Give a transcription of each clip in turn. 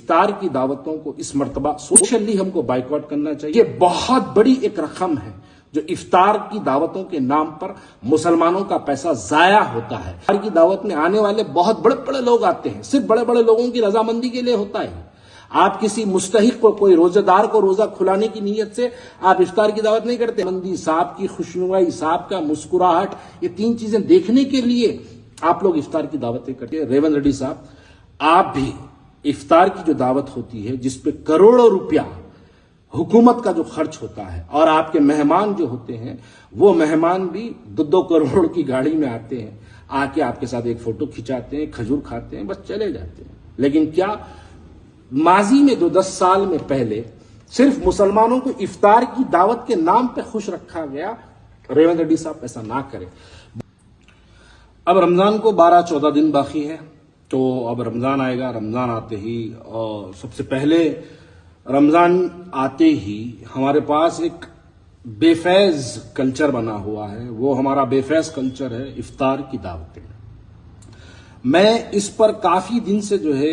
इफ्तार की दावतों को इस मर्तबा सोशली हमको बाइकआउट करना चाहिए। ये बहुत बड़ी एक रकम है जो इफ्तार की दावतों के नाम पर मुसलमानों का पैसा जाया होता है। इफ्तार की दावत में आने वाले बहुत बड़े बड़े लोग आते हैं, सिर्फ बड़े बड़े लोगों की रजामंदी के लिए होता है। आप किसी मुस्तहिक को, कोई रोजेदार को रोजा खुलाने की नीयत से आप इफ्तार की दावत नहीं करते। मंदी, साहब की खुशनुमाई, साहब का मुस्कुराहट, ये तीन चीजें देखने के लिए आप लोग इफ्तार की दावतें करते हैं। रेवंत रेड्डी साहब, आप भी इफ्तार की जो दावत होती है जिसपे करोड़ों रुपया हुकूमत का जो खर्च होता है और आपके मेहमान जो होते हैं वो मेहमान भी 2-2 करोड़ की गाड़ी में आते हैं, आके आपके साथ एक फोटो खिंचाते हैं, खजूर खाते हैं, बस चले जाते हैं। लेकिन क्या माजी में 2-10 साल में पहले सिर्फ मुसलमानों को इफ्तार की दावत के नाम पे खुश रखा गया? रेवंत रेड्डी साहब ऐसा ना करें। अब रमजान को 12-14 दिन बाकी है, तो अब रमजान आएगा। रमजान आते ही और सबसे पहले रमजान आते ही हमारे पास एक बेफैज कल्चर बना हुआ है। वो हमारा बेफैज कल्चर है इफ्तार की दावतें। मैं इस पर काफी दिन से जो है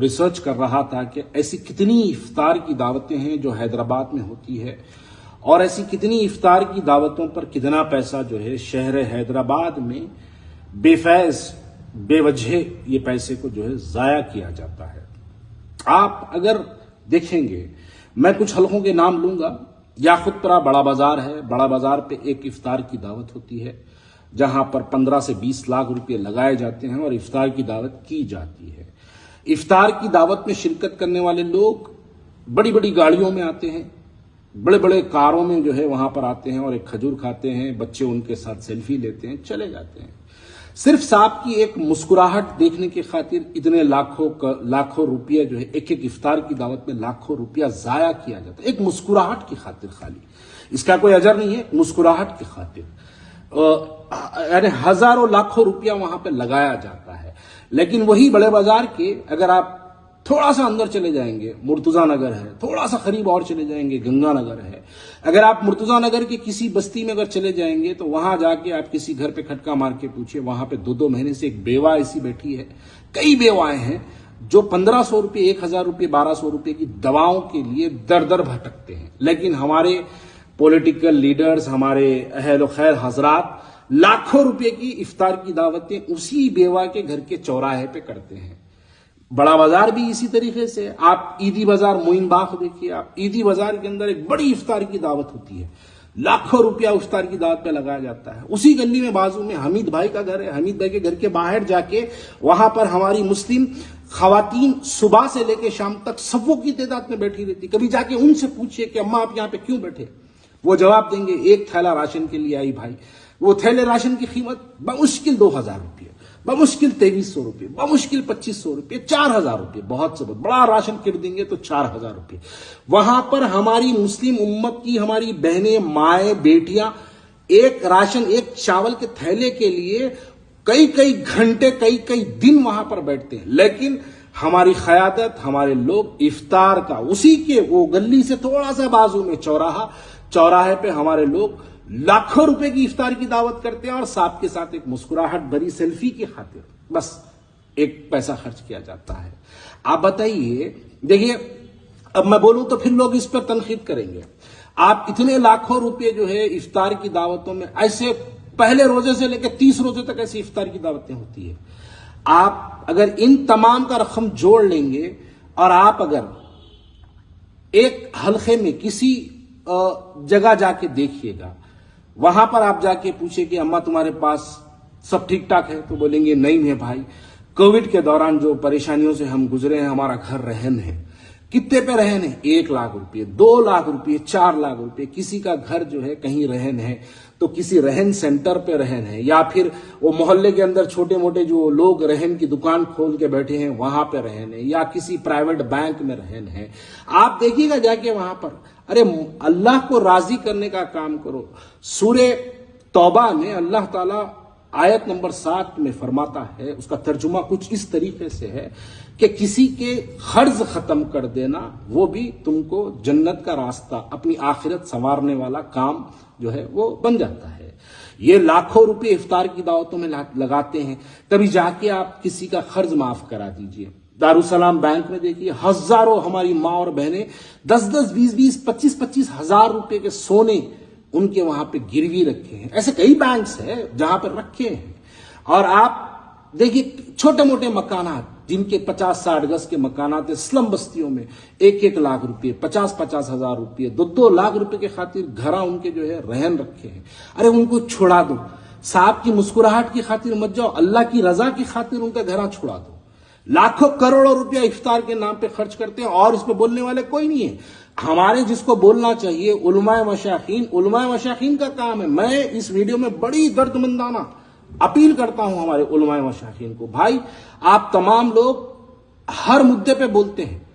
रिसर्च कर रहा था कि ऐसी कितनी इफ्तार की दावतें हैं जो हैदराबाद में होती है और ऐसी कितनी इफ्तार की दावतों पर कितना पैसा जो है शहर हैदराबाद में बेफैज बेवजह ये पैसे को जो है जाया किया जाता है। आप अगर देखेंगे, मैं कुछ हलकों के नाम लूंगा। याकुतपुरा बड़ा बाजार है, बड़ा बाजार पे एक इफ्तार की दावत होती है जहां पर 15 से 20 लाख रुपए लगाए जाते हैं और इफ्तार की दावत की जाती है। इफ्तार की दावत में शिरकत करने वाले लोग बड़ी बड़ी गाड़ियों में आते हैं, बड़े बड़े कारों में जो है वहां पर आते हैं और एक खजूर खाते हैं, बच्चे उनके साथ सेल्फी लेते हैं, चले जाते हैं। सिर्फ साहब की एक मुस्कुराहट देखने की खातिर इतने लाखों रुपये जो है एक एक इफ्तार की दावत में लाखों रुपया जाया किया जाता है, एक मुस्कुराहट की खातिर। खाली इसका कोई अजर नहीं है, मुस्कुराहट की खातिर यानी हजारों लाखों रुपया वहां पे लगाया जाता है। लेकिन वही बड़े बाजार के अगर आप थोड़ा सा अंदर चले जाएंगे, मुर्तुजा नगर है, थोड़ा सा करीब और चले जाएंगे, गंगानगर है। अगर आप मुर्तुजा नगर के किसी बस्ती में अगर चले जाएंगे तो वहां जाके आप किसी घर पे खटका मार के पूछिए, वहां पे 2-2 महीने से एक बेवा ऐसी बैठी है, कई बेवाएं हैं जो 1500 रुपये, 1000 रुपये, 1200 रुपये की दवाओं के लिए दर दर भटकते हैं। लेकिन हमारे पॉलिटिकल लीडर्स, हमारे अहल खैर हजरात लाखों रुपए की इफ्तार की दावतें उसी बेवा के घर के चौराहे पे करते हैं। बड़ा बाजार भी इसी तरीके से। आप ईदी बाजार मोइन बाग देखिए, आप ईदी बाजार के अंदर एक बड़ी इफ्तार की दावत होती है, लाखों रुपया इफ्तार की दावत पे लगाया जाता है। उसी गली में बाजू में हमीद भाई का घर है, हमीद भाई के घर के बाहर जाके वहां पर हमारी मुस्लिम खवातीन सुबह से लेकर शाम तक सवों की तादाद में बैठी रहती। कभी जाके उनसे पूछिए कि अम्मा आप यहां पे क्यों बैठे, वो जवाब देंगे एक थैला राशन के लिए आई भाई। वो थैले राशन की कीमत बमुश्किल 2000 रुपये, बमुश्किल 2300 रुपये, बमुश्किल 2500 रुपये, 4000 रुपये, बहुत से बहुत बड़ा राशन किट देंगे तो 4000 रुपये। वहां पर हमारी मुस्लिम उम्मत की हमारी बहनें, माए, बेटियां एक राशन, एक चावल के थैले के लिए कई कई घंटे, कई कई दिन वहां पर बैठते हैं। लेकिन हमारी क़यादत, हमारे लोग इफ्तार का उसी के वो गली से थोड़ा सा बाजू में चौराहे पे हमारे लोग लाखों रुपए की इफ्तार की दावत करते हैं और साहब के साथ एक मुस्कुराहट भरी सेल्फी की खातिर बस एक पैसा खर्च किया जाता है। आप बताइए, देखिए अब मैं बोलूं तो फिर लोग इस पर तनकीद करेंगे। आप इतने लाखों रुपए जो है इफ्तार की दावतों में, ऐसे पहले रोजे से लेकर 30 रोजे तक ऐसी इफ्तार की दावतें होती है। आप अगर इन तमाम का रकम जोड़ लेंगे और आप अगर एक हल्के में किसी जगह जाके देखिएगा, वहां पर आप जाके पूछे कि अम्मा तुम्हारे पास सब ठीक ठाक है, तो बोलेंगे नहीं है भाई, कोविड के दौरान जो परेशानियों से हम गुजरे हैं, हमारा घर रहन है। कितने पे रहन है? 1 लाख रुपये, 2 लाख रुपये, 4 लाख रुपये। किसी का घर जो है कहीं रहन है तो किसी रहन सेंटर पे रहन है, या फिर वो मोहल्ले के अंदर छोटे मोटे जो लोग रहन की दुकान खोल के बैठे हैं वहां पे रहन है, या किसी प्राइवेट बैंक में रहन है। आप देखिएगा जाके वहां पर, अरे अल्लाह को राजी करने का काम करो। सूरे तौबा में अल्लाह ताला आयत नंबर 7 में फरमाता है, उसका तर्जुमा कुछ इस तरीके से है कि किसी के कर्ज खत्म कर देना वो भी तुमको जन्नत का रास्ता, अपनी आखिरत संवारने वाला काम जो है वो बन जाता है। ये लाखों रुपए इफ्तार की दावतों में लगाते हैं, तभी जाके आप किसी का कर्ज माफ करा दीजिए। दारुसलाम बैंक में देखिए, हजारों हमारी माँ और बहनें 10-10, 20-20, 25-25 हजार रुपए के सोने उनके वहां पे गिरवी रखे हैं। ऐसे कई बैंक्स हैं जहां पर रखे हैं। और आप देखिए छोटे मोटे मकानात जिनके 50-60 गज के मकानात स्लम बस्तियों में 1-1 लाख रुपए, 50-50 हजार रुपए, 2-2 लाख रुपए के खातिर घरा उनके जो है रहन रखे हैं। अरे उनको छुड़ा दो, साहब की मुस्कुराहट की खातिर मत जाओ, अल्लाह की रजा की खातिर उनका घरा छुड़ा दो। लाखों करोड़ों रुपया इफ्तार के नाम पे खर्च करते हैं और इसमें बोलने वाले कोई नहीं है। हमारे जिसको बोलना चाहिए उलमाए मशाखीन का काम है। मैं इस वीडियो में बड़ी दर्दमंदाना अपील करता हूं हमारे उलमाए मशाखीन को, भाई आप तमाम लोग हर मुद्दे पे बोलते हैं,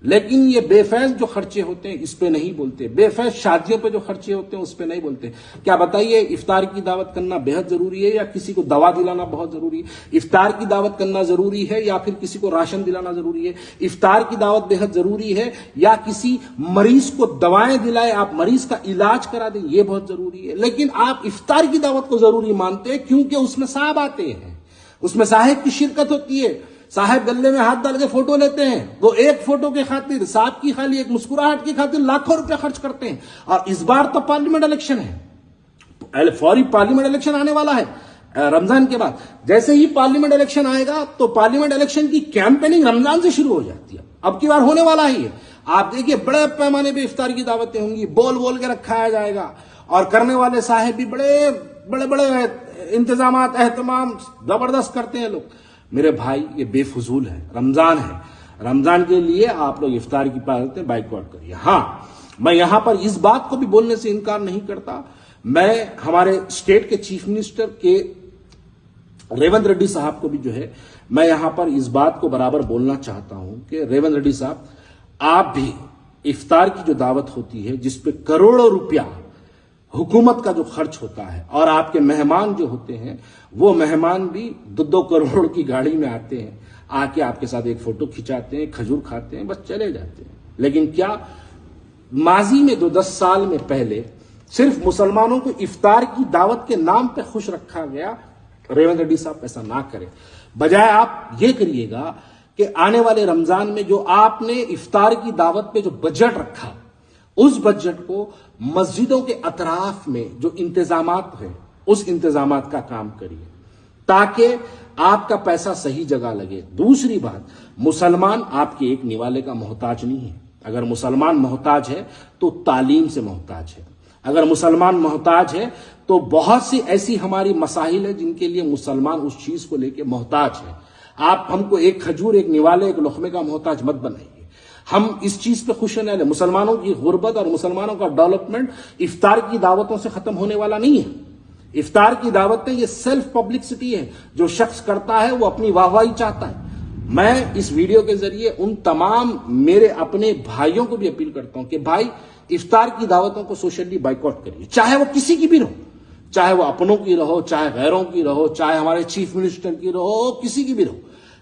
लेकिन ये बेफैज जो खर्चे होते हैं इस पे नहीं बोलते। बेफैज शादियों पे जो खर्चे होते हैं उस पे नहीं बोलते। क्या बताइए, इफ्तार की दावत करना बेहद जरूरी है या किसी को दवा दिलाना बहुत जरूरी है? इफ्तार की दावत करना जरूरी है या फिर किसी को राशन दिलाना जरूरी है? इफ्तार की दावत बेहद जरूरी है या किसी मरीज को दवाएं दिलाए, आप मरीज का इलाज करा दें, ये बहुत जरूरी है। लेकिन आप इफ्तार की दावत को जरूरी मानते हैं क्योंकि उसमें साहब आते हैं, उसमें साहब की शिरकत होती है। साहब गले में हाथ डाल के फोटो लेते हैं, वो एक फोटो के खातिर, साहब की खाली एक मुस्कुराहट की खातिर लाखों रुपए खर्च करते हैं। और इस बार तो पार्लियामेंट इलेक्शन है, फौरी पार्लियामेंट इलेक्शन आने वाला है रमजान के बाद। जैसे ही पार्लियामेंट इलेक्शन आएगा तो पार्लियामेंट इलेक्शन की कैंपेनिंग रमजान से शुरू हो जाती है। अब की बार होने वाला ही है। आप देखिए बड़े पैमाने पे इफ्तार की दावतें होंगी, बोल बोल के रखाया जाएगा और करने वाले साहब भी बड़े बड़े बड़े इंतजाम एहतमाम जबरदस्त करते हैं लोग। मेरे भाई ये बेफजूल है, रमजान है, रमजान के लिए आप लोग इफ्तार की बातें बाइकआउट करिए। हाँ, मैं यहां पर इस बात को भी बोलने से इनकार नहीं करता, मैं हमारे स्टेट के चीफ मिनिस्टर के रेवंत रेड्डी साहब को भी जो है मैं यहां पर इस बात को बराबर बोलना चाहता हूं कि रेवंत रेड्डी साहब, आप भी इफ्तार की जो दावत होती है जिसपे करोड़ों रुपया हुकूमत का जो खर्च होता है और आपके मेहमान जो होते हैं वो मेहमान भी 2-2 करोड़ की गाड़ी में आते हैं, आके आपके साथ एक फोटो खिंचाते हैं, खजूर खाते हैं, बस चले जाते हैं। लेकिन क्या माजी में 2-10 साल में पहले सिर्फ मुसलमानों को इफ्तार की दावत के नाम पे खुश रखा गया? रेवंत रेड्डी साहब ऐसा ना करें, बजाय आप ये करिएगा कि आने वाले रमजान में जो आपने इफ्तार की दावत पे जो बजट रखा, उस बजट को मस्जिदों के अतराफ में जो इंतजामात है उस इंतजामात का काम करिए ताकि आपका पैसा सही जगह लगे। दूसरी बात, मुसलमान आपके एक निवाले का मोहताज नहीं है। अगर मुसलमान मोहताज है तो तालीम से मोहताज है। अगर मुसलमान मोहताज है तो बहुत सी ऐसी हमारी मसाइल है जिनके लिए मुसलमान उस चीज को लेके मोहताज है। आप हमको एक खजूर, एक निवाले, एक लुकमे का मोहताज मत बनाइए। हम इस चीज पे खुश रहने वाले, मुसलमानों की गुर्बत और मुसलमानों का डेवलपमेंट इफ्तार की दावतों से खत्म होने वाला नहीं है। इफ्तार की दावतें ये सेल्फ पब्लिसिटी है, जो शख्स करता है वो अपनी वाहवाही चाहता है। मैं इस वीडियो के जरिए उन तमाम मेरे अपने भाइयों को भी अपील करता हूं कि भाई इफ्तार की दावतों को सोशली बाइकआउट करिए, चाहे वो किसी की भी रहो, चाहे वो अपनों की रहो, चाहे गैरों की रहो, चाहे हमारे चीफ मिनिस्टर की रहो, किसी की भी रहो,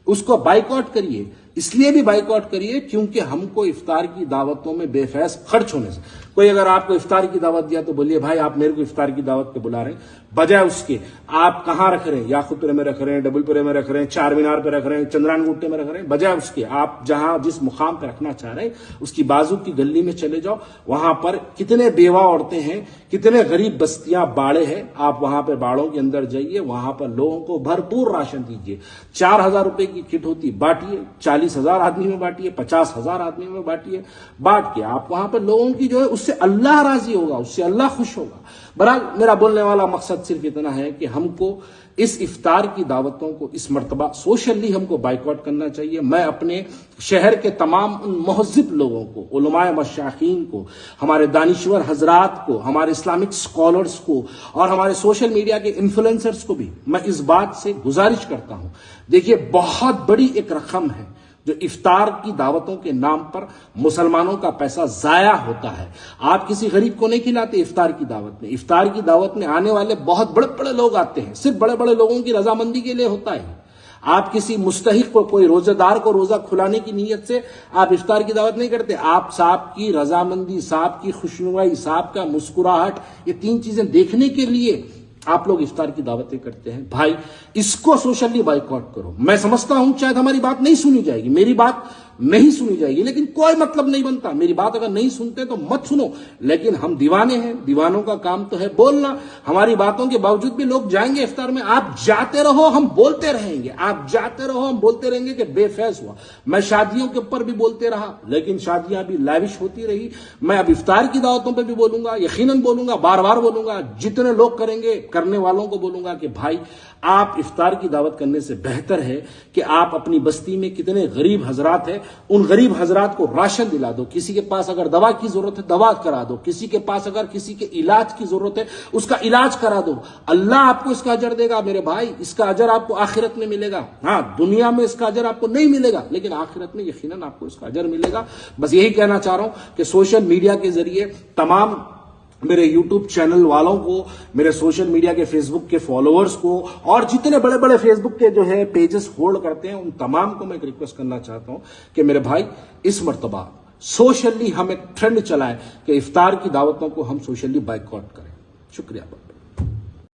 उसको बाइकआउट करिए। इसलिए भी बाइकआउट करिए क्योंकि हमको इफ्तार की दावतों में बेफैज खर्च होने से, कोई अगर आपको इफ्तार की दावत दिया तो बोलिए भाई आप मेरे को इफ्तार की दावत पे बुला रहे हैं, बजाय उसके आप कहां रख रहे हैं, याकुतपुरे में रख रहे हैं, डबलपुरे में रख रहे हैं, चार मीनार पे रख रहे हैं, चंद्रायन गुट्टे में रख रहे हैं, बजाय उसके आप जहां जिस मुकाम पे रखना चाह रहे हैं उसकी बाजू की गली में चले जाओ। वहां पर कितने बेवा औरतें हैं, कितने गरीब बस्तियां, बाड़े हैं, आप वहां पर बाड़ों के अंदर जाइए, वहां पर लोगों को भरपूर राशन दीजिए। 4,000 रुपए की किट होती, बांटिए, 40,000 आदमी में बांटिए, 50,000 आदमी में बांटिए, बांट के आप वहां पर लोगों की जो है उससे अल्लाह राजी होगा, उससे अल्लाह खुश होगा। बहरहाल मेरा बोलने वाला मकसद सिर्फ इतना है कि हमको इस इफ्तार की दावतों को इस मर्तबा सोशली हमको बाइकआउट करना चाहिए। मैं अपने शहर के तमाम उन महज़िब लोगों को, उलमाए मशाखीन को, हमारे दानिश्वर हजरात को, हमारे इस्लामिक स्कॉलर्स को और हमारे सोशल मीडिया के इन्फ्लुएंसर्स को भी मैं इस बात से गुजारिश करता हूं, देखिए बहुत बड़ी एक रकम है जो इफ्तार की दावतों के नाम पर मुसलमानों का पैसा जाया होता है। आप किसी गरीब को नहीं खिलाते इफ्तार की दावत में। इफ्तार की दावत में आने वाले बहुत बड़े बड़े लोग आते हैं, सिर्फ बड़े बड़े लोगों की रजामंदी के लिए होता है। आप किसी मुस्तहिक को, कोई रोजेदार को रोजा खुलाने की नीयत से आप इफ्तार की दावत नहीं करते। आप साहब की रजामंदी, साहब की खुशनुमाई, साहब का मुस्कुराहट, ये 3 चीजें देखने के लिए आप लोग इफ्तार की दावतें करते हैं, भाई इसको सोशली बाइकआउट करो। मैं समझता हूं शायद हमारी बात नहीं सुनी जाएगी, मेरी बात नहीं सुनी जाएगी, लेकिन कोई मतलब नहीं बनता। मेरी बात अगर नहीं सुनते तो मत सुनो, लेकिन हम दीवाने हैं, दीवानों का काम तो है बोलना। हमारी बातों के बावजूद भी लोग जाएंगे इफ्तार में। आप जाते रहो, हम बोलते रहेंगे, आप जाते रहो, हम बोलते रहेंगे कि बेफैज हुआ। मैं शादियों के ऊपर भी बोलते रहा, लेकिन शादियां भी लाविश होती रही। मैं अब इफ्तार की दावतों पर भी बोलूंगा, यकीनन बोलूंगा, बार बार बोलूंगा। जितने लोग करेंगे, करने वालों को बोलूंगा कि भाई आप इफ्तार की दावत करने से बेहतर है कि आप अपनी बस्ती में कितने गरीब हजरात हैं, उन गरीब हजरात को राशन दिला दो। किसी के पास अगर दवा की जरूरत है, दवा करा दो। किसी के पास अगर किसी के इलाज की जरूरत है, उसका इलाज करा दो। अल्लाह आपको इसका अजर देगा मेरे भाई, इसका अजर आपको आखिरत में मिलेगा। हाँ, दुनिया में इसका अजर आपको नहीं मिलेगा, लेकिन आखिरत में यकीनन आपको इसका अजर मिलेगा। बस यही कहना चाह रहा हूं कि सोशल मीडिया के जरिए तमाम मेरे YouTube चैनल वालों को, मेरे सोशल मीडिया के फेसबुक के फॉलोअर्स को, और जितने बड़े बड़े फेसबुक के जो है पेजेस होल्ड करते हैं, उन तमाम को मैं एक रिक्वेस्ट करना चाहता हूं कि मेरे भाई इस मर्तबा सोशली हम एक ट्रेंड चलाएं कि इफ्तार की दावतों को हम सोशली बाइकआउट करें। शुक्रिया।